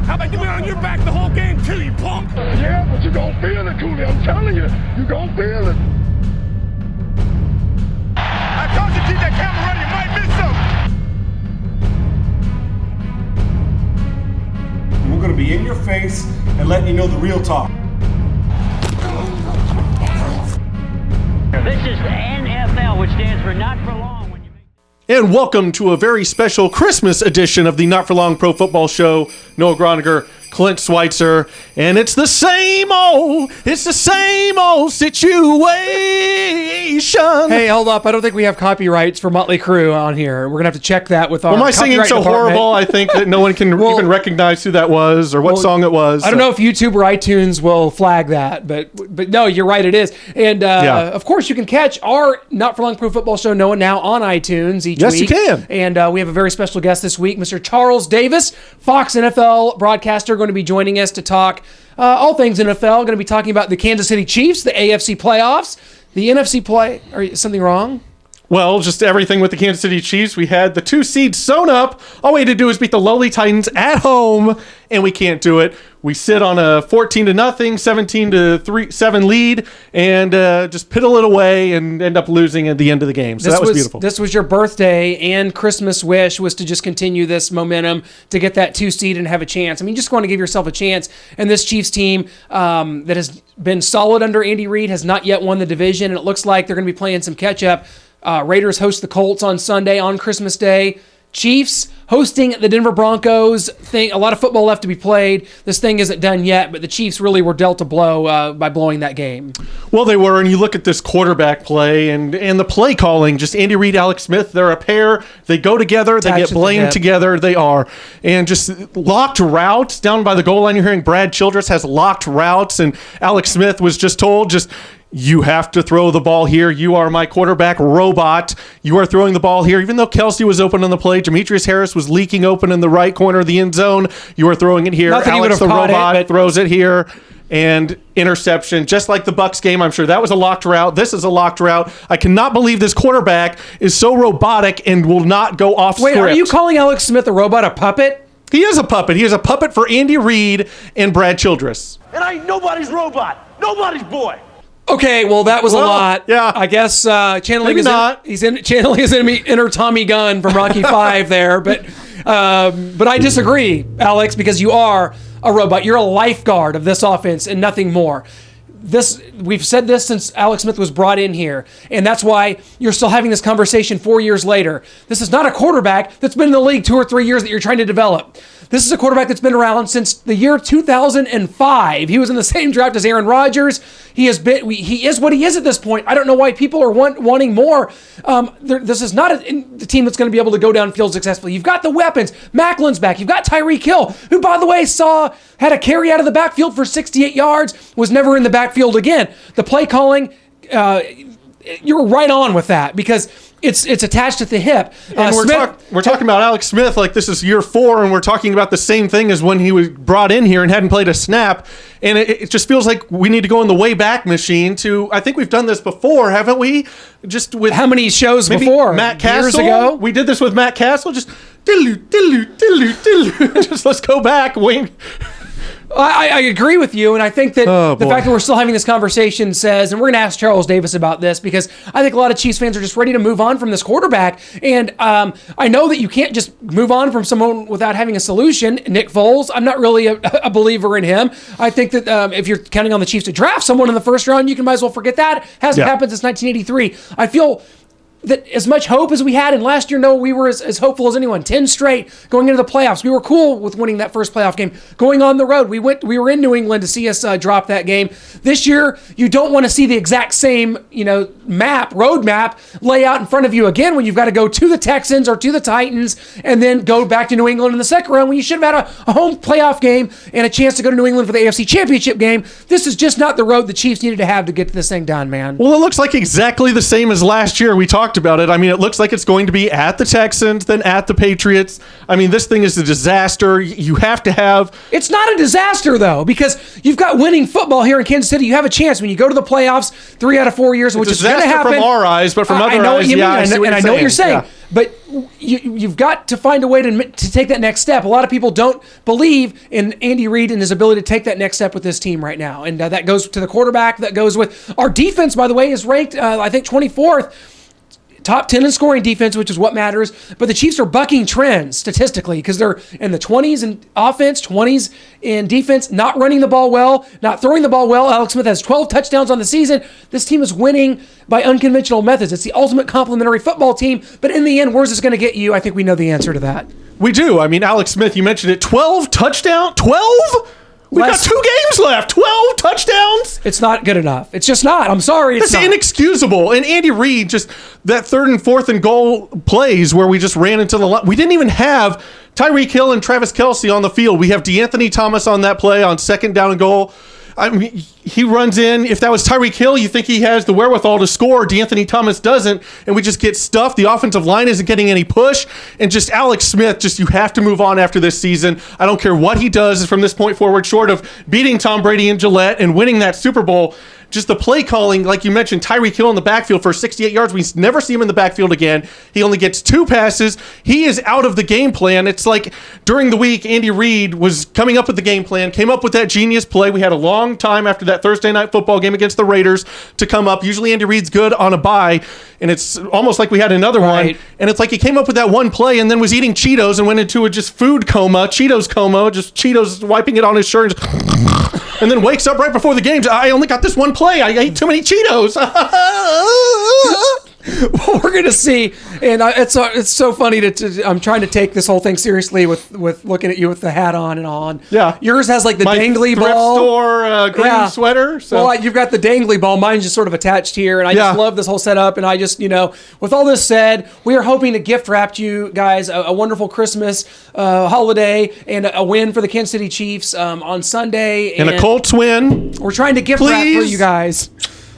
How about you be on your back the whole game too, you punk? Yeah, but you gon' feel it, Cooley. I'm telling you, you gon' feel it. I told you keep that camera ready, you might miss something. We're going to be in your face and letting you know the real talk. This is the NFL, which stands for not for long. And welcome to a very special Christmas edition of the Not For Long Pro Football Show. Noah Groniger, Clint Schweitzer, and it's the same old situation. Hey, hold up. I don't think we have copyrights for Motley Crue on here. We're going to have to check that with our Well, my singing's so department. horrible, I think that no one can even recognize who that was or what song it was. I don't know if YouTube or iTunes will flag that, but no, you're right, it is. And of course, you can catch our Not For Long Pro Football Show, Noah, now on iTunes each week. Yes, you can. And we have a very special guest this week, Mr. Charles Davis, Fox NFL broadcaster, going to be joining us to talk all things NFL. Going to be talking about the Kansas City Chiefs, the AFC playoffs, the NFC play. Is something wrong? Well, just everything with the Kansas City Chiefs. We had the 2 seed sewn up. All we had to do was beat the lowly Titans at home, and we can't do it. We sit on a 14-0, 17-7 lead, and just piddle it away and end up losing at the end of the game. So that was beautiful. This was your birthday and Christmas wish was to just continue this momentum to get that 2 seed and have a chance. I mean, you just want to give yourself a chance. And this Chiefs team that has been solid under Andy Reid has not yet won the division, and it looks like they're going to be playing some catch-up. Raiders host the Colts on Sunday on Christmas Day. Chiefs hosting the Denver Broncos. A lot of football left to be played. This thing isn't done yet, but the Chiefs really were dealt a blow by blowing that game. Well, they were, and you look at this quarterback play and the play calling, just Andy Reid, Alex Smith, they're a pair. They go together. They get blamed together. They are. And just locked routes down by the goal line. You're hearing Brad Childress has locked routes, and Alex Smith was just told, you have to throw the ball here. You are my quarterback robot. You are throwing the ball here. Even though Kelsey was open on the play, Demetrius Harris was leaking open in the right corner of the end zone. You are throwing it here. Not that Alex the robot throws it here. And interception, just like the Bucs game. I'm sure that was a locked route. This is a locked route. I cannot believe this quarterback is so robotic and will not go off script. Wait, are you calling Alex Smith a robot, a puppet? He is a puppet. He is a puppet for Andy Reid and Brad Childress. And I ain't nobody's robot. Nobody's boy. Okay, well, that was a lot. Yeah. I guess channeling Maybe channeling his inner Tommy Gunn from Rocky V there, but I disagree, Alex, because you are a robot. You're a lifeguard of this offense and nothing more. We've said this since Alex Smith was brought in here, and that's why you're still having this conversation 4 years later. This is not a quarterback that's been in the league 2 or 3 years that you're trying to develop. This is a quarterback that's been around since the year 2005. He was in the same draft as Aaron Rodgers. He is what he is at this point. I don't know why people are wanting more. This is not a team that's going to be able to go downfield successfully. You've got the weapons. Macklin's back. You've got Tyreek Hill, who, by the way, had a carry out of the backfield for 68 yards, was never in the backfield again. The play calling, you're right on with that because it's attached at the hip. And we're talking about Alex Smith like this is year 4, and we're talking about the same thing as when he was brought in here and hadn't played a snap. And it just feels like we need to go in the way back machine to. I think we've done this before, haven't we? Just with how many shows before? Matt Castle. Years ago, we did this with Matt Castle. Just just let's go back. Wing. I agree with you, and I think that the fact that we're still having this conversation says, and we're going to ask Charles Davis about this, because I think a lot of Chiefs fans are just ready to move on from this quarterback, and I know that you can't just move on from someone without having a solution. Nick Foles, I'm not really a believer in him. I think that if you're counting on the Chiefs to draft someone in the first round, you can might as well forget that. Hasn't happened since 1983. I feel that as much hope as we had, and last year, no, we were as hopeful as anyone. 10 straight going into the playoffs. We were cool with winning that first playoff game. Going on the road, we were in New England to see us drop that game. This year, you don't want to see the exact same, road map lay out in front of you again when you've got to go to the Texans or to the Titans and then go back to New England in the second round when you should have had a home playoff game and a chance to go to New England for the AFC Championship game. This is just not the road the Chiefs needed to have to get this thing done, man. Well, it looks like exactly the same as last year. We talked talked about it. I mean, it looks like it's going to be at the Texans, then at the Patriots. I mean, this thing is a disaster. You have to have... It's not a disaster, though, because you've got winning football here in Kansas City. You have a chance when you go to the playoffs 3 out of 4 years, which is going to happen. From our eyes, but from other eyes, I know what you mean, and I know what you're saying. Yeah. But you've got to find a way to take that next step. A lot of people don't believe in Andy Reid and his ability to take that next step with this team right now. And that goes to the quarterback. That goes with our defense, by the way, is ranked, I think, 24th. Top 10 in scoring defense, which is what matters. But the Chiefs are bucking trends statistically because they're in the 20s in offense, 20s in defense, not running the ball well, not throwing the ball well. Alex Smith has 12 touchdowns on the season. This team is winning by unconventional methods. It's the ultimate complementary football team. But in the end, where's this going to get you? I think we know the answer to that. We do. I mean, Alex Smith, you mentioned it. 12 touchdowns? 12? We've got 2 games left. 12 touchdowns? It's not good enough. It's just not. I'm sorry. It's not. Inexcusable. And Andy Reid, just that 3rd and 4th and goal plays where we just ran into the line. We didn't even have Tyreek Hill and Travis Kelce on the field. We have DeAnthony Thomas on that play on 2nd down and goal. I mean, he runs in. If that was Tyreek Hill, you think he has the wherewithal to score. DeAnthony Thomas doesn't, and we just get stuffed. The offensive line isn't getting any push, and just Alex Smith, just you have to move on after this season. I don't care what he does from this point forward, short of beating Tom Brady in Gillette and winning that Super Bowl. Just the play calling, like you mentioned, Tyreek Hill in the backfield for 68 yards. We never see him in the backfield again. He only gets 2 passes. He is out of the game plan. It's like during the week, Andy Reid was coming up with the game plan, came up with that genius play. We had a long time after that Thursday night football game against the Raiders to come up. Usually Andy Reid's good on a bye, and it's almost like we had another one. And it's like he came up with that one play and then was eating Cheetos and went into a just food coma, Cheetos coma, just Cheetos wiping it on his shirt. And then wakes up right before the game. I only got this one play. I ate too many Cheetos. Well, we're going to see. And it's so funny I'm trying to take this whole thing seriously with looking at you with the hat on and on. Yeah. Yours has like the my dangly thrift ball. store green sweater. So. Well, you've got the dangly ball. Mine's just sort of attached here. And I just love this whole setup. And I just, with all this said, we are hoping to gift wrap you guys a wonderful Christmas holiday and a win for the Kansas City Chiefs on Sunday. And a Colts win. We're trying to gift wrap for you guys.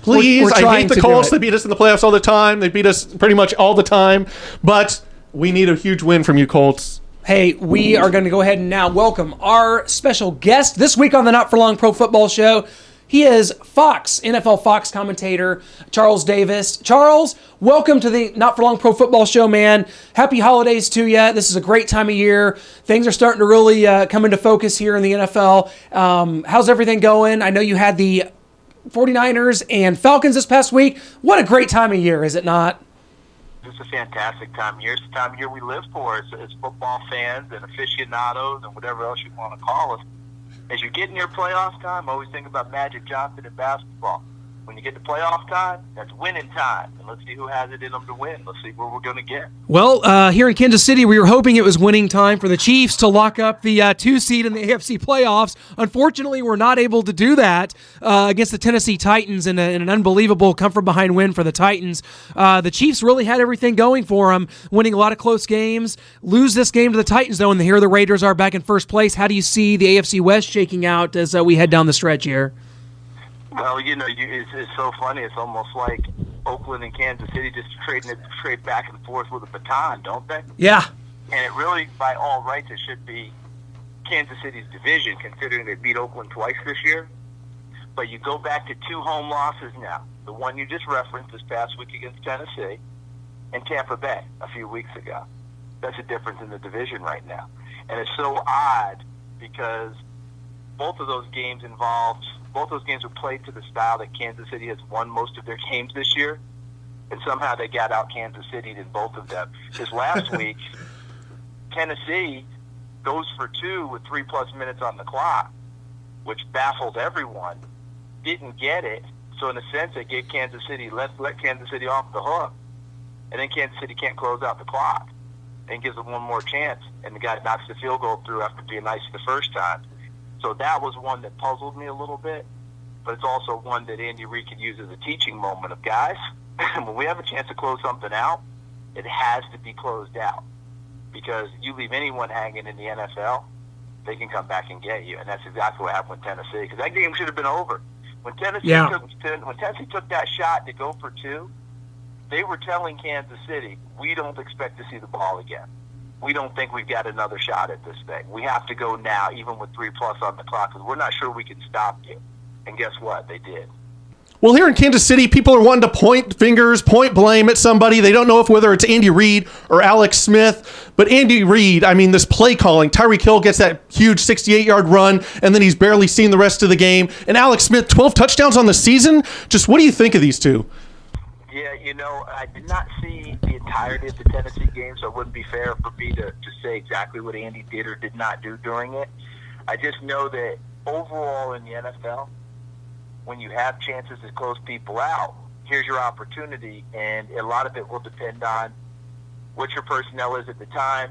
Please, I hate the Colts. They beat us in the playoffs all the time. They beat us pretty much all the time. But we need a huge win from you, Colts. Hey, we are going to go ahead and now welcome our special guest this week on the Not For Long Pro Football Show. He is NFL Fox commentator, Charles Davis. Charles, welcome to the Not For Long Pro Football Show, man. Happy holidays to you. This is a great time of year. Things are starting to really come into focus here in the NFL. How's everything going? I know you had the 49ers and Falcons this past week. What a great time of year, is it not? It's a fantastic time of year. It's the time of year we live for as football fans and aficionados and whatever else you want to call us. As you get near playoff time, always think about Magic Johnson in basketball. When you get to playoff time, that's winning time. And let's see who has it in them to win. Let's see where we're going to get. Well, here in Kansas City, we were hoping it was winning time for the Chiefs to lock up the 2 seed in the AFC playoffs. Unfortunately, we're not able to do that against the Tennessee Titans in an unbelievable come-from-behind win for the Titans. The Chiefs really had everything going for them, winning a lot of close games. Lose this game to the Titans, though, and here the Raiders are back in first place. How do you see the AFC West shaking out as we head down the stretch here? Well, it's so funny. It's almost like Oakland and Kansas City just trade back and forth with a baton, don't they? Yeah. And it really, by all rights, it should be Kansas City's division, considering they beat Oakland twice this year. But you go back to 2 home losses now. The one you just referenced this past week against Tennessee and Tampa Bay a few weeks ago. That's a difference in the division right now. And it's so odd because both of those games were played to the style that Kansas City has won most of their games this year, and somehow they got out Kansas City in both of them. Because last week, Tennessee goes for 2 with 3+ minutes on the clock, which baffled everyone, didn't get it, so in a sense they gave Kansas City, let Kansas City off the hook, and then Kansas City can't close out the clock, and gives them one more chance, and the guy knocks the field goal through after being nice the first time. So that was one that puzzled me a little bit, but it's also one that Andy Reid could use as a teaching moment of, guys, when we have a chance to close something out, it has to be closed out. Because you leave anyone hanging in the NFL, they can come back and get you. And that's exactly what happened with Tennessee, because that game should have been over. When Tennessee took that shot to go for 2, they were telling Kansas City, we don't expect to see the ball again. We don't think we've got another shot at this thing. We have to go now, even with 3+ on the clock, because we're not sure we can stop you. And guess what? They did. Well, here in Kansas City, people are wanting to point fingers, point blame at somebody. They don't know whether it's Andy Reid or Alex Smith. But Andy Reid, I mean, this play calling, Tyreek Hill gets that huge 68-yard run, and then he's barely seen the rest of the game. And Alex Smith, 12 touchdowns on the season. Just what do you think of these two? Yeah, I did not see the entirety of the Tennessee game, so it wouldn't be fair for me to say exactly what Andy did or did not do during it. I just know that overall in the NFL, when you have chances to close people out, here's your opportunity, and a lot of it will depend on what your personnel is at the time.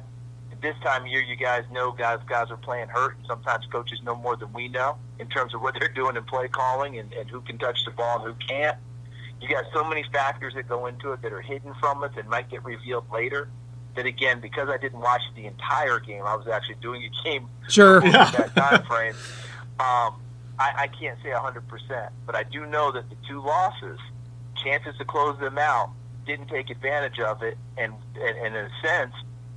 At this time of year, you guys know guys are playing hurt, and sometimes coaches know more than we know in terms of what they're doing in play calling and who can touch the ball and who can't. You got so many factors that go into it that are hidden from us and might get revealed later. That again, because I didn't watch the entire game, I was actually doing a game that time frame. I can't say 100%, but I do know that the two losses, chances to close them out, didn't take advantage of it, and in a sense,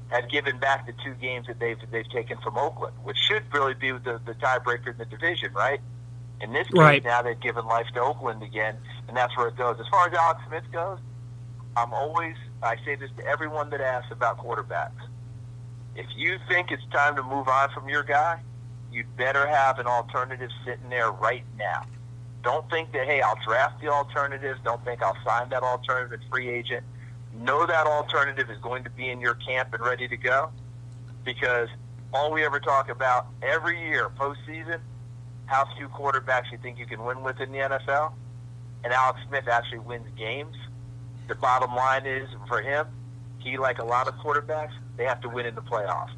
have given back the two games that they've taken from Oakland, which should really be the tiebreaker in the division, right? In this case, now they've given life to Oakland again, and that's where it goes. As far as Alex Smith goes, I say this to everyone that asks about quarterbacks. If you think it's time to move on from your guy, you'd better have an alternative sitting there right now. Don't think that, hey, I'll draft the alternative. Don't think I'll sign that alternative free agent. Know that alternative is going to be in your camp and ready to go, because all we ever talk about every year, postseason, how few quarterbacks you think you can win with in the NFL, and Alex Smith actually wins games. The bottom line is, for him, he, like a lot of quarterbacks, they have to win in the playoffs.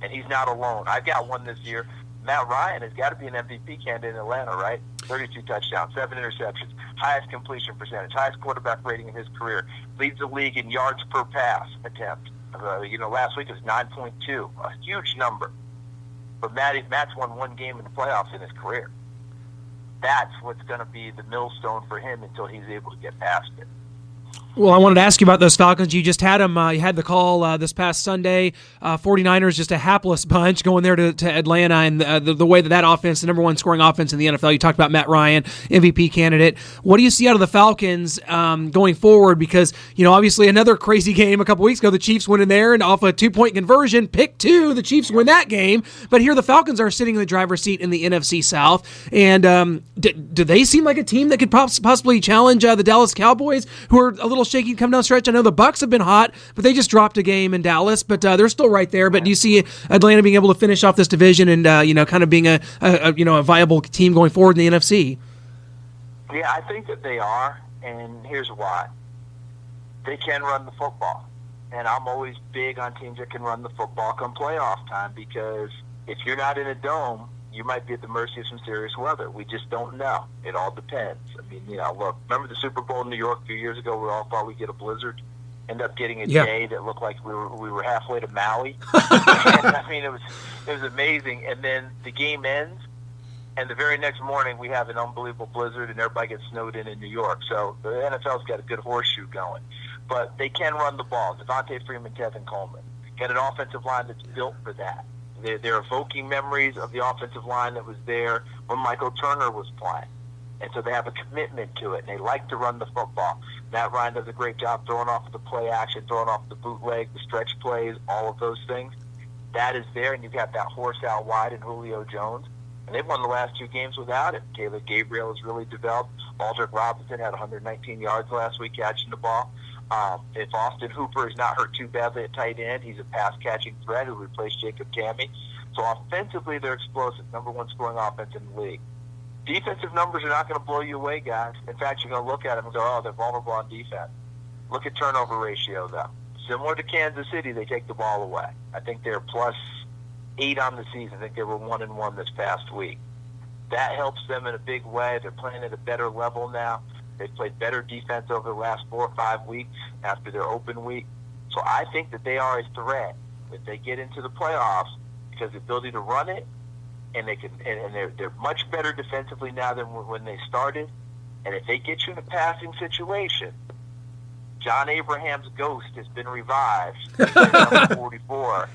And he's not alone. I've got one this year. Matt Ryan has got to be an MVP candidate in Atlanta, right? 32 touchdowns, 7 interceptions, highest completion percentage, highest quarterback rating in his career, leads the league in yards per pass attempt. Last week it was 9.2, a huge number. But Matt's won one game in the playoffs in his career. That's what's going to be the millstone for him until he's able to get past it. Well, I wanted to ask you about those Falcons. You just had them. You had the call this past Sunday. 49ers, just a hapless bunch going there to Atlanta, and the way that offense, the number one scoring offense in the NFL. You talked about Matt Ryan, MVP candidate. What do you see out of the Falcons going forward? Because, obviously another crazy game a couple weeks ago. The Chiefs went in there and off a 2-point conversion, pick 2. The Chiefs win that game. But here the Falcons are sitting in the driver's seat in the NFC South. And do they seem like a team that could possibly challenge the Dallas Cowboys, who are a little shaky come down stretch? I know the Bucs have been hot, but they just dropped a game in Dallas, but they're still right there. But do you see Atlanta being able to finish off this division and kind of being a viable team going forward in the NFC? Yeah, I think that they are, and here's why. They can run the football, and I'm always big on teams that can run the football come playoff time, because if you're not in a dome, you might be at the mercy of some serious weather. We just don't know. It all depends. I mean, look, remember the Super Bowl in New York a few years ago? We all thought we'd get a blizzard. End up getting a day that looked like we were halfway to Maui. I mean, it was amazing. And then the game ends, and the very next morning we have an unbelievable blizzard, and everybody gets snowed in New York. So the NFL's got a good horseshoe going. But they can run the ball. Devontae Freeman, Tevin Coleman. Got an offensive line that's built for that. They're evoking memories of the offensive line that was there when Michael Turner was playing. And so they have a commitment to it, and they like to run the football. Matt Ryan does a great job throwing off the play action, throwing off the bootleg, the stretch plays, all of those things. That is there, and you've got that horse out wide in Julio Jones. And they've won the last 2 games without it. Caleb Gabriel has really developed. Aldrick Robinson had 119 yards last week catching the ball. If Austin Hooper is not hurt too badly at tight end, he's a pass-catching threat who replaced Jacob Tamme. So offensively, they're explosive, number 1 scoring offense in the league. Defensive numbers are not going to blow you away, guys. In fact, you're going to look at them and go, oh, they're vulnerable on defense. Look at turnover ratio, though. Similar to Kansas City, they take the ball away. I think they're +8 on the season. I think they were 1-1 this past week. That helps them in a big way. They're playing at a better level now. They've played better defense over the last 4 or 5 weeks after their open week. So I think that they are a threat if they get into the playoffs, because the ability to run it, and they're much better defensively now than when they started. And if they get you in a passing situation, John Abraham's ghost has been revived. Number 44,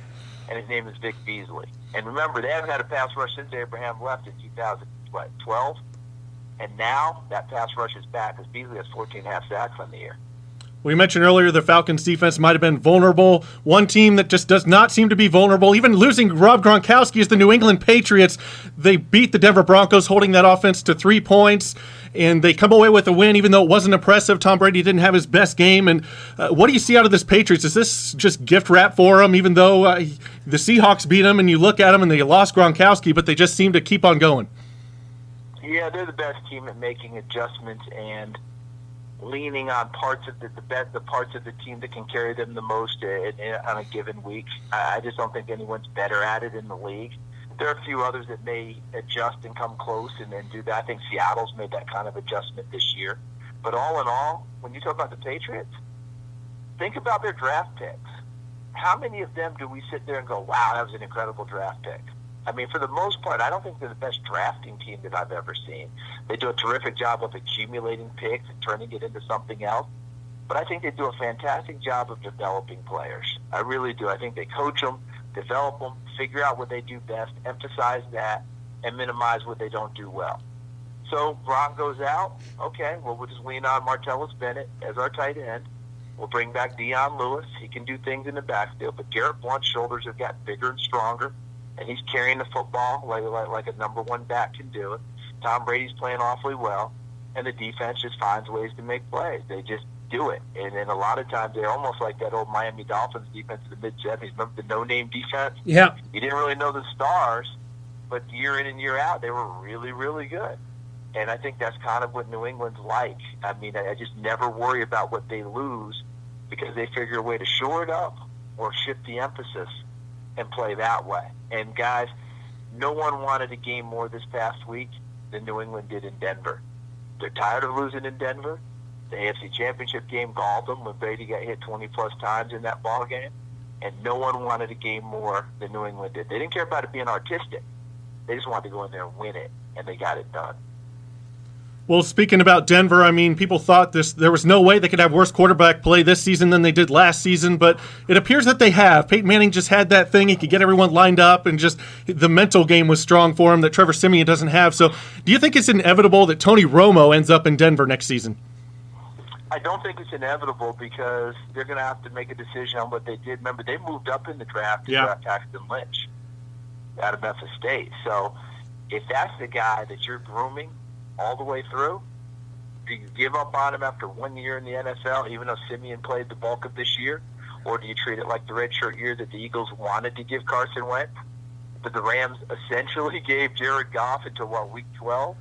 and his name is Vic Beasley. And remember, they haven't had a pass rush since Abraham left in 2012. And now that pass rush is back because Beasley has 14.5 sacks on the year. We mentioned earlier the Falcons' defense might have been vulnerable. One team that just does not seem to be vulnerable, even losing Rob Gronkowski, is the New England Patriots. They beat the Denver Broncos, holding that offense to 3 points, and they come away with a win, even though it wasn't impressive. Tom Brady didn't have his best game. And what do you see out of this Patriots? Is this just gift wrap for them, even though the Seahawks beat them, and you look at them and they lost Gronkowski, but they just seem to keep on going? Yeah, they're the best team at making adjustments and leaning on parts of the parts of the team that can carry them the most on a given week. I just don't think anyone's better at it in the league. There are a few others that may adjust and come close and do that. I think Seattle's made that kind of adjustment this year. But all in all, when you talk about the Patriots, think about their draft picks. How many of them do we sit there and go, wow, that was an incredible draft pick? I mean, for the most part, I don't think they're the best drafting team that I've ever seen. They do a terrific job of accumulating picks and turning it into something else. But I think they do a fantastic job of developing players. I really do. I think they coach them, develop them, figure out what they do best, emphasize that, and minimize what they don't do well. So Gronk goes out. Okay, well, we'll just lean on Martellus Bennett as our tight end. We'll bring back Dion Lewis. He can do things in the backfield. But Garrett Blunt's shoulders have gotten bigger and stronger. And he's carrying the football like a number one back can do it. Tom Brady's playing awfully well, and the defense just finds ways to make plays. They just do it. And then a lot of times they're almost like that old Miami Dolphins defense in the mid-'70s. Remember the no-name defense? Yeah. You didn't really know the stars, but year in and year out, they were really, really good. And I think that's kind of what New England's like. I mean, I just never worry about what they lose because they figure a way to shore it up or shift the emphasis and play that way. And guys, no one wanted a game more this past week than New England did in Denver. They're tired of losing in Denver. The AFC Championship game galled them when Brady got hit 20-plus times in that ball game. And no one wanted a game more than New England did. They didn't care about it being artistic. They just wanted to go in there and win it, and they got it done. Well, speaking about Denver, I mean, people thought there was no way they could have worse quarterback play this season than they did last season, but it appears that they have. Peyton Manning just had that thing. He could get everyone lined up, and just the mental game was strong for him that Trevor Siemian doesn't have. So do you think it's inevitable that Tony Romo ends up in Denver next season? I don't think it's inevitable because they're going to have to make a decision on what they did. Remember, they moved up in the draft to draft Paxton Lynch out of Memphis State. So if that's the guy that you're grooming all the way through, do you give up on him after 1 year in the NFL, even though Siemian played the bulk of this year? Or do you treat it like the redshirt year that the Eagles wanted to give Carson Wentz, but the Rams essentially gave Jared Goff until, week 12?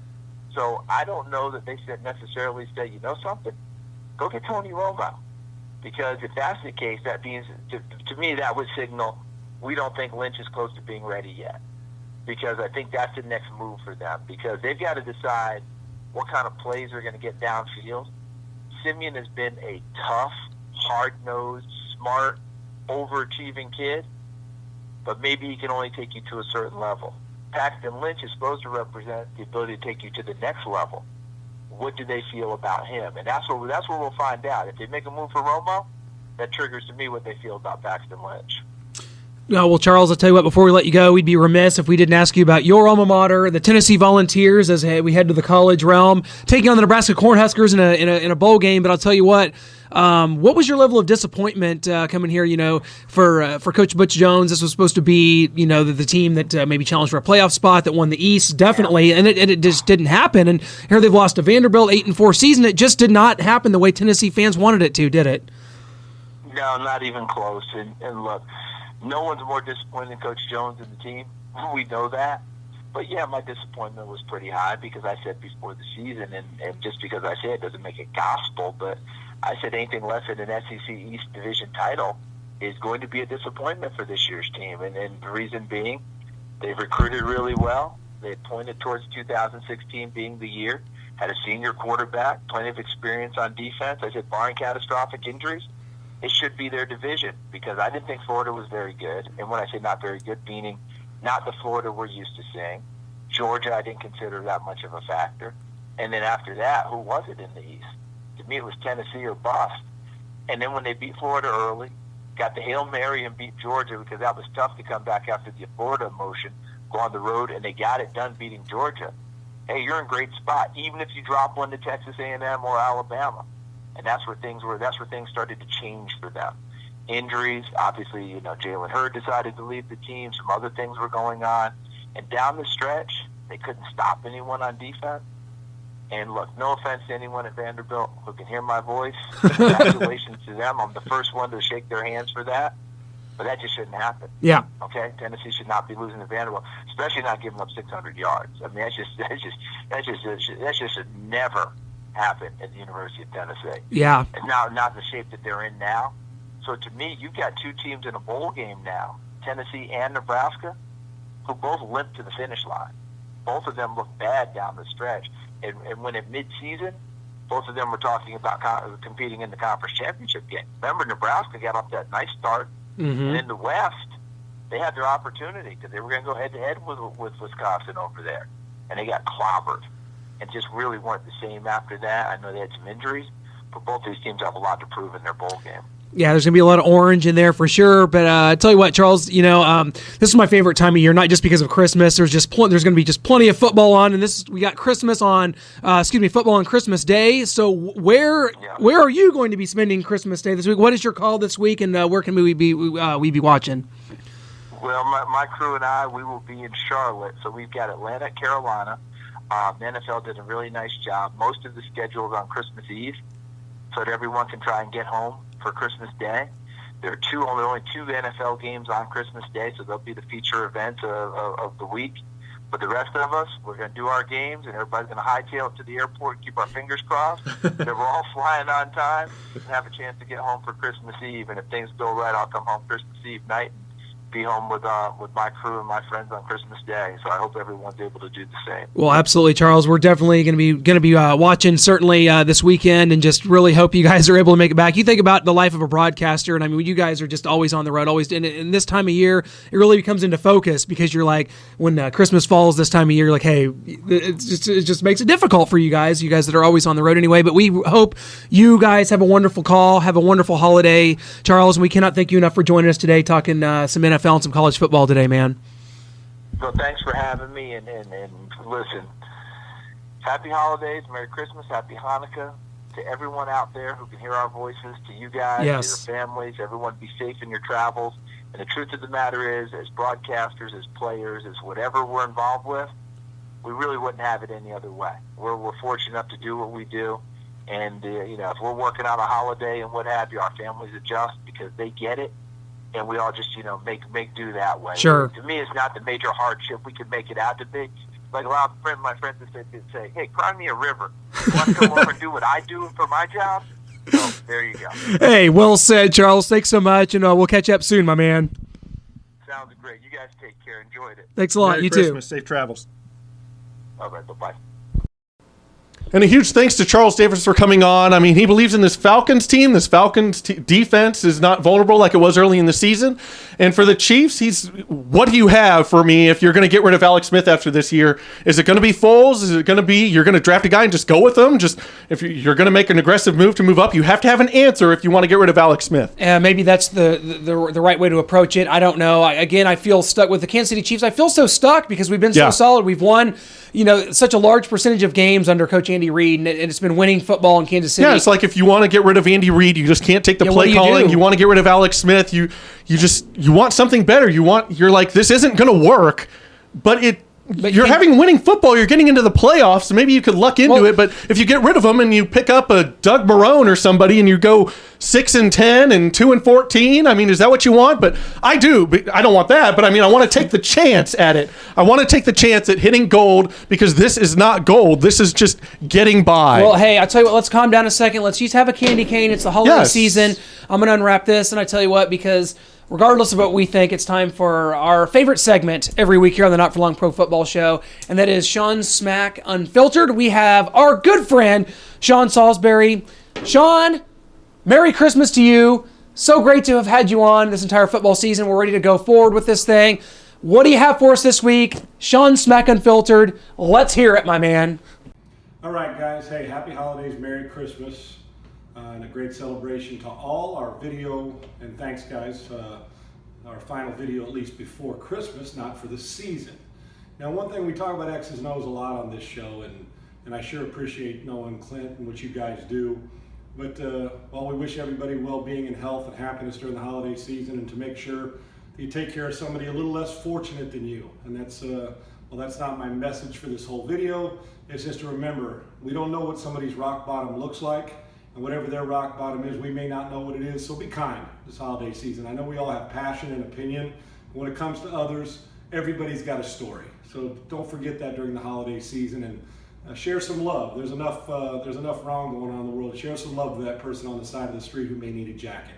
So I don't know that they necessarily say, you know something? Go get Tony Romo. Because if that's the case, that means, to me, that would signal we don't think Lynch is close to being ready yet. Because I think that's the next move for them. Because they've got to decide what kind of plays they're going to get downfield. Siemian has been a tough, hard-nosed, smart, overachieving kid, but maybe he can only take you to a certain level. Paxton Lynch is supposed to represent the ability to take you to the next level. What do they feel about him? And that's where we'll find out. If they make a move for Romo, that triggers to me what they feel about Paxton Lynch. Well, Charles, I'll tell you what, before we let you go, we'd be remiss if we didn't ask you about your alma mater, the Tennessee Volunteers, as we head to the college realm, taking on the Nebraska Cornhuskers in a bowl game. But I'll tell you what was your level of disappointment coming here, for Coach Butch Jones? This was supposed to be, the team that maybe challenged for a playoff spot, that won the East, definitely, and it just didn't happen. And here they've lost to Vanderbilt, 8-4 season. It just did not happen the way Tennessee fans wanted it to, did it? No, not even close. And look, no one's more disappointed than Coach Jones and the team. We know that. But, yeah, my disappointment was pretty high because I said before the season, and just because I say it doesn't make it gospel, but I said anything less than an SEC East Division title is going to be a disappointment for this year's team. And the reason being, they've recruited really well. They pointed towards 2016 being the year, had a senior quarterback, plenty of experience on defense. I said barring catastrophic injuries, it should be their division because I didn't think Florida was very good. And when I say not very good, meaning not the Florida we're used to seeing. Georgia, I didn't consider that much of a factor. And then after that, who was it in the East? To me, it was Tennessee or bust. And then when they beat Florida early, got the Hail Mary and beat Georgia because that was tough to come back after the Florida motion, go on the road, and they got it done beating Georgia. Hey, you're in great spot, even if you drop one to Texas A&M or Alabama. And that's where things started to change for them. Injuries, obviously, Jalen Hurd decided to leave the team. Some other things were going on. And down the stretch, they couldn't stop anyone on defense. And look, no offense to anyone at Vanderbilt who can hear my voice. Congratulations to them. I'm the first one to shake their hands for that. But that just shouldn't happen. Yeah. Okay? Tennessee should not be losing to Vanderbilt, especially not giving up 600 yards. I mean, that just should never happen at the University of Tennessee. Yeah. And now, not the shape that they're in now. So to me, you've got two teams in a bowl game now, Tennessee and Nebraska, who both limp to the finish line. Both of them look bad down the stretch. And when at midseason, both of them were talking about competing in the conference championship game. Remember, Nebraska got off that nice start. Mm-hmm. And in the West, they had their opportunity because they were going to go head-to-head with Wisconsin over there. And they got clobbered and just really weren't the same after that. I know they had some injuries, but both these teams have a lot to prove in their bowl game. Yeah, there's going to be a lot of orange in there for sure. But I tell you what, Charles, this is my favorite time of year, not just because of Christmas. There's going to be just plenty of football on, and we got football on Christmas Day. So where are you going to be spending Christmas Day this week? What is your call this week, and where can we be watching? Well, my crew and I, we will be in Charlotte. So we've got Atlanta, Carolina. The NFL did a really nice job. Most of the schedule is on Christmas Eve, so that everyone can try and get home for Christmas Day. There are only two NFL games on Christmas Day, so they'll be the feature events of the week. But the rest of us, we're going to do our games, and everybody's going to hightail it to the airport and keep our fingers crossed that we're all flying on time and have a chance to get home for Christmas Eve. And if things go right, I'll come home Christmas Eve night and be home with my crew and my friends on Christmas Day. So I hope everyone's able to do the same. Well, absolutely, Charles. We're definitely going to be watching certainly this weekend, and just really hope you guys are able to make it back. You think about the life of a broadcaster, and I mean, you guys are just always on the road, always. And this time of year, it really comes into focus because you're like, when Christmas falls this time of year, you're like, hey, it just makes it difficult for you guys that are always on the road anyway. But we hope you guys have a wonderful call, have a wonderful holiday, Charles. And we cannot thank you enough for joining us today, talking some NFL and some college football today, man. So thanks for having me, and listen, happy holidays, Merry Christmas, Happy Hanukkah to everyone out there who can hear our voices, to you guys, yes, to your families, everyone be safe in your travels. And the truth of the matter is, as broadcasters, as players, as whatever we're involved with, we really wouldn't have it any other way. We're fortunate enough to do what we do, and if we're working on a holiday and what have you, our families adjust because they get it. And we all just, make do that way. Sure. To me, it's not the major hardship we could make it out to be. Like a lot of my friends would say, hey, cry me a river. You want to come over and do what I do for my job? So there you go. Hey, well said, Charles. Thanks so much, and we'll catch up soon, my man. Sounds great. You guys take care. Enjoyed it. Thanks a lot. Merry You Christmas. too. Safe travels. All right, bye-bye. And a huge thanks to Charles Davis for coming on. I mean, he believes in this Falcons team. This Falcons defense is not vulnerable like it was early in the season. And for the Chiefs, what do you have for me if you're going to get rid of Alex Smith after this year? Is it going to be Foles? Is it going to be you're going to draft a guy and just go with him? Just if you're going to make an aggressive move to move up, you have to have an answer if you want to get rid of Alex Smith. Maybe that's the right way to approach it. I don't know. I feel stuck with the Kansas City Chiefs. I feel so stuck because we've been so solid. We've won, such a large percentage of games under Coach Andy Reid, and it's been winning football in Kansas City. Yeah, it's like if you want to get rid of Andy Reid, you just can't take the play calling. You want to get rid of Alex Smith. You want something better. You're like, this isn't going to work, but you're having winning football. You're getting into the playoffs, so maybe you could luck into it. But if you get rid of them and you pick up a Doug Marrone or somebody and you go 6-10 and 2-14, I mean, is that what you want? But I do. But I don't want that. But I mean, I want to take the chance at it. I want to take the chance at hitting gold because this is not gold. This is just getting by. Well, hey, I tell you what. Let's calm down a second. Let's just have a candy cane. It's the holiday season. I'm gonna unwrap this, and I tell you what, because regardless of what we think, it's time for our favorite segment every week here on the Not For Long Pro Football Show, and that is Sean's Smack Unfiltered. We have our good friend, Sean Salisbury. Sean, Merry Christmas to you. So great to have had you on this entire football season. We're ready to go forward with this thing. What do you have for us this week? Sean Smack Unfiltered. Let's hear it, my man. All right, guys. Hey, happy holidays. Merry Christmas. and a great celebration to all our video, and thanks guys, our final video at least before Christmas, not for the season. Now one thing, we talk about X's and O's a lot on this show, and I sure appreciate knowing Clint and what you guys do. But while we wish everybody well-being and health and happiness during the holiday season, and to make sure that you take care of somebody a little less fortunate than you. And that's not my message for this whole video. It's just to remember, we don't know what somebody's rock bottom looks like, and whatever their rock bottom is, we may not know what it is, so be kind this holiday season. I know we all have passion and opinion. When it comes to others, everybody's got a story. So don't forget that during the holiday season, and share some love. There's enough wrong going on in the world. Share some love to that person on the side of the street who may need a jacket.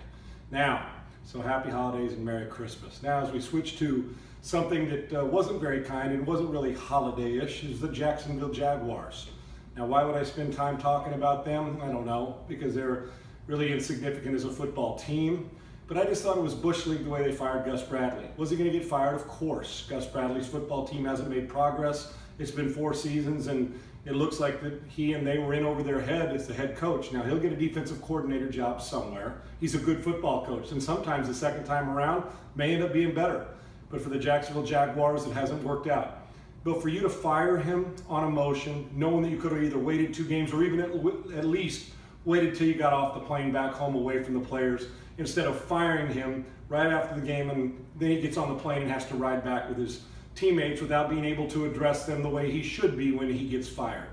Now, so happy holidays and Merry Christmas. Now, as we switch to something that wasn't very kind and wasn't really holiday-ish, is the Jacksonville Jaguars. Now, why would I spend time talking about them? I don't know, because they're really insignificant as a football team. But I just thought it was Bush League the way they fired Gus Bradley. Was he going to get fired? Of course. Gus Bradley's football team hasn't made progress. It's been 4 seasons, and it looks like that he and they were in over their head as the head coach. Now, he'll get a defensive coordinator job somewhere. He's a good football coach, and sometimes the second time around may end up being better. But for the Jacksonville Jaguars, it hasn't worked out. But for you to fire him on emotion, knowing that you could have either waited 2 games or even at least waited till you got off the plane back home away from the players, instead of firing him right after the game, and then he gets on the plane and has to ride back with his teammates without being able to address them the way he should be when he gets fired.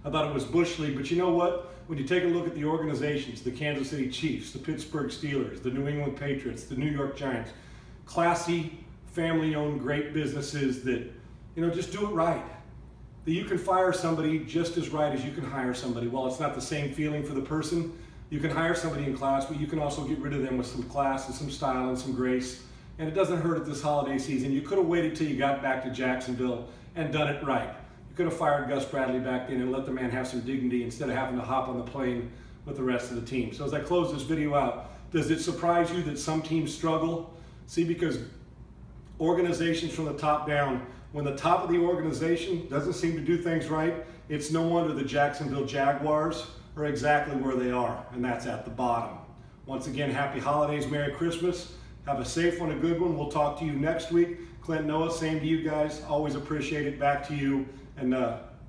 I thought it was Bush League, but you know what? When you take a look at the organizations, the Kansas City Chiefs, the Pittsburgh Steelers, the New England Patriots, the New York Giants, classy, family-owned, great businesses that, just do it right. That you can fire somebody just as right as you can hire somebody. While it's not the same feeling for the person, you can hire somebody in class, but you can also get rid of them with some class and some style and some grace. And it doesn't hurt at this holiday season. You could have waited till you got back to Jacksonville and done it right. You could have fired Gus Bradley back then and let the man have some dignity instead of having to hop on the plane with the rest of the team. So as I close this video out, does it surprise you that some teams struggle? See, because organizations from the top down, when the top of the organization doesn't seem to do things right, it's no wonder the Jacksonville Jaguars are exactly where they are, and that's at the bottom. Once again, happy holidays, Merry Christmas. Have a safe one, a good one. We'll talk to you next week. Clint, Noah, same to you guys. Always appreciate it. Back to you. And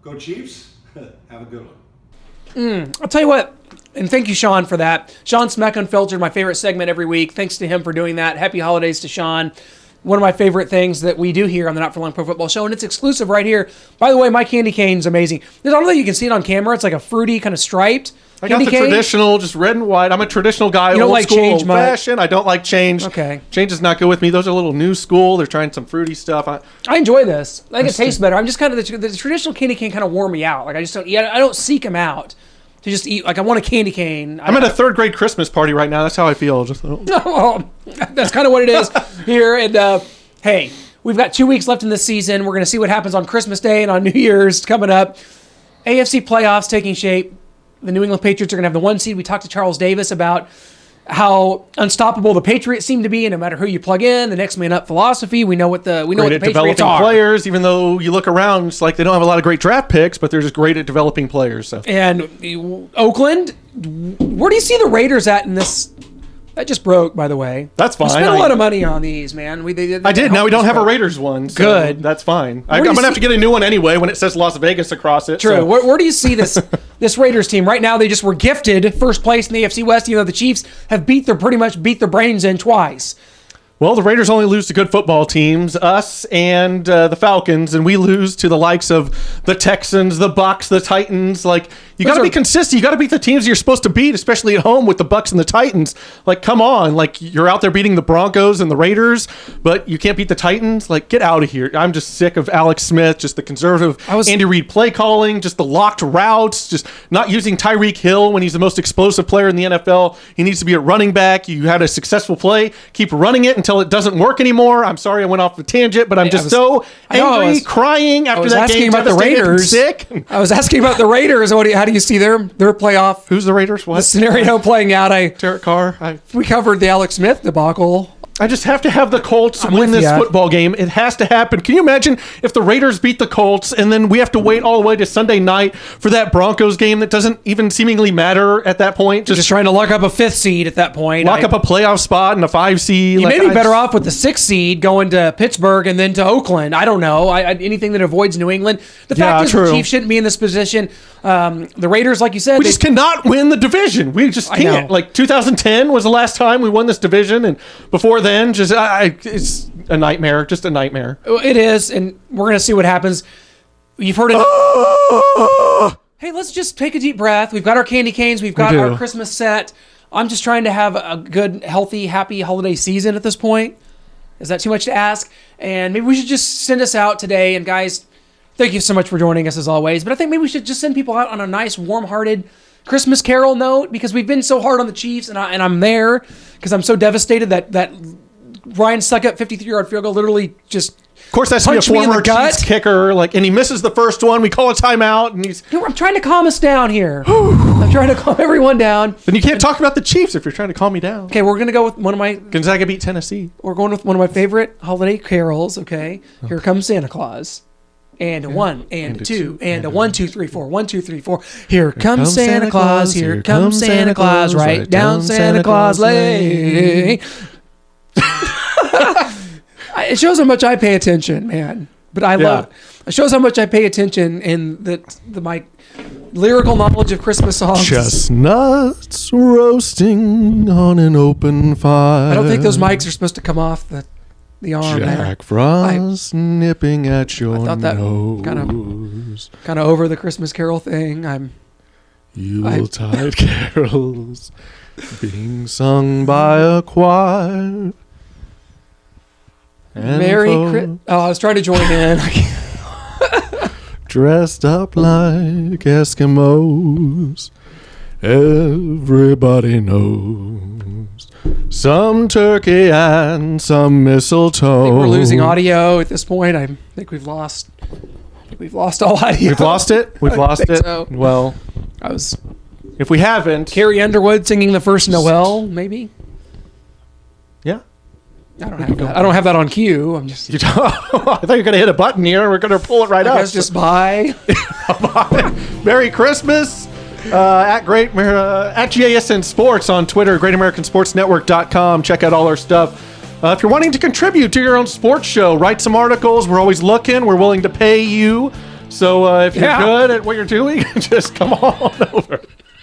go Chiefs. Have a good one. I'll tell you what, and thank you, Sean, for that. Sean Smeck, Unfiltered, my favorite segment every week. Thanks to him for doing that. Happy holidays to Sean. One of my favorite things that we do here on the Not For Long Pro Football Show, and it's exclusive right here. By the way, my candy cane's amazing. I don't know that you can see it on camera. It's like a fruity, kind of striped I got the traditional, just red and white. I'm a traditional guy. You don't like change old fashioned. I don't like change. Okay. Change does not go with me. Those are a little new school. They're trying some fruity stuff. I enjoy this. I think it tastes better. I'm just kind of, the traditional candy cane kind of wore me out. Like, I just don't, I don't seek them out to just eat. Like, I want a candy cane. I'm at a 3rd grade Christmas party right now. That's how I feel. Just well, that's kind of what it is here. And, hey, we've got 2 weeks left in this season. We're going to see what happens on Christmas Day and on New Year's coming up. AFC playoffs taking shape. The New England Patriots are going to have the 1 seed. We talked to Charles Davis about how unstoppable the Patriots seem to be, and no matter who you plug in, the next man up philosophy. We know what the Patriots developing are. Players, even though you look around, it's like they don't have a lot of great draft picks, but they're just great at developing players. So. And Oakland, where do you see the Raiders at in this? That just broke, by the way. That's fine. We spent a lot of money on these, man. I did. Now we don't have a Raiders one. So good. That's fine. I'm going to have to get a new one anyway when it says Las Vegas across it. True. So. Where do you see this Raiders team? Right now, they just were gifted first place in the AFC West, even though the Chiefs have pretty much beat their brains in twice. Well, the Raiders only lose to good football teams, us and the Falcons, and we lose to the likes of the Texans, the Bucs, the Titans. Like, you got to be consistent. You got to beat the teams you're supposed to beat, especially at home with the Bucs and the Titans. Like, come on. Like, you're out there beating the Broncos and the Raiders, but you can't beat the Titans. Like, get out of here. I'm just sick of Alex Smith, just the conservative Andy Reid play calling, just the locked routes, just not using Tyreek Hill when he's the most explosive player in the NFL. He needs to be a running back. You had a successful play. Keep running it until it doesn't work anymore. I'm sorry I went off the tangent, but I'm just so angry, crying after that game. About the Raiders. Sick. I was asking about the Raiders. How do you see their playoff? Who's the Raiders? What? The scenario playing out. Derek Carr. We covered the Alex Smith debacle. I just have to have the Colts I'm win with this ya. football game. It has to happen. Can you imagine if the Raiders beat the Colts and then we have to wait all the way to Sunday night for that Broncos game that doesn't even seemingly matter at that point? Just trying to lock up a 5th seed at that point. Lock up a playoff spot and a 5 seed. You may be better off with the 6th seed going to Pittsburgh and then to Oakland. I don't know. Anything that avoids New England. The fact is true. the Chiefs shouldn't be in this position. The Raiders, like you said, We just cannot win the division. We just can't. know. Like 2010 was the last time we won this division, and before then, just it's a nightmare. Just a nightmare. It is, and we're going to see what happens. You've heard it. Hey, let's just take a deep breath. We've got our candy canes. We've got do. our Christmas set. I'm just trying to have a good, healthy, happy holiday season at this point. Is that too much to ask? And maybe we should just send us out today. And guys, thank you so much for joining us as always. But I think maybe we should just send people out on a nice, warm-hearted Christmas Carol note, because we've been so hard on the Chiefs, and I'm there because I'm so devastated that Ryan Suckup 53-yard field goal literally just. Of course, that's to be a Punch me in the former gut. Chiefs kicker, and he misses the first one. We call a timeout, and he's. I'm trying to calm us down here. I'm trying to calm everyone down. Then you can't talk about the Chiefs if you're trying to calm me down. Okay, we're gonna go with one of my. Gonzaga beat Tennessee. We're going with one of my favorite holiday carols. Okay, Here Comes Santa Claus. And a 1 and a 2 and a 1 2 3 4 1 2 3 4. Here comes Santa Claus. Here comes Santa Claus. Right down Santa Claus Lane. It shows how much I pay attention, man. But I love. It shows how much I pay attention in my lyrical knowledge of Christmas songs. Chestnuts roasting on an open fire. I don't think those mics are supposed to come off the arm there. Jack Frost nipping at your I thought that nose. kind of over the Christmas Carol thing. Yuletide carols being sung by a choir. And I was trying to join in. dressed up like Eskimos. Everybody knows some turkey and some mistletoe. I think we're losing audio at this point. I think we've lost all audio. We've lost it. We've lost it. So. Well, if we haven't, Carrie Underwood singing the first Noel, maybe. Yeah. I don't have that on cue. I'm just. I thought you were going to hit a button here. We're going to pull it right up. Guess just bye. Merry Christmas. At GASN Sports on Twitter, GreatAmericanSportsNetwork.com. Check out all our stuff. If you're wanting to contribute to your own sports show, write some articles. We're always looking. We're willing to pay you. So if you're good at what you're doing, just come on over.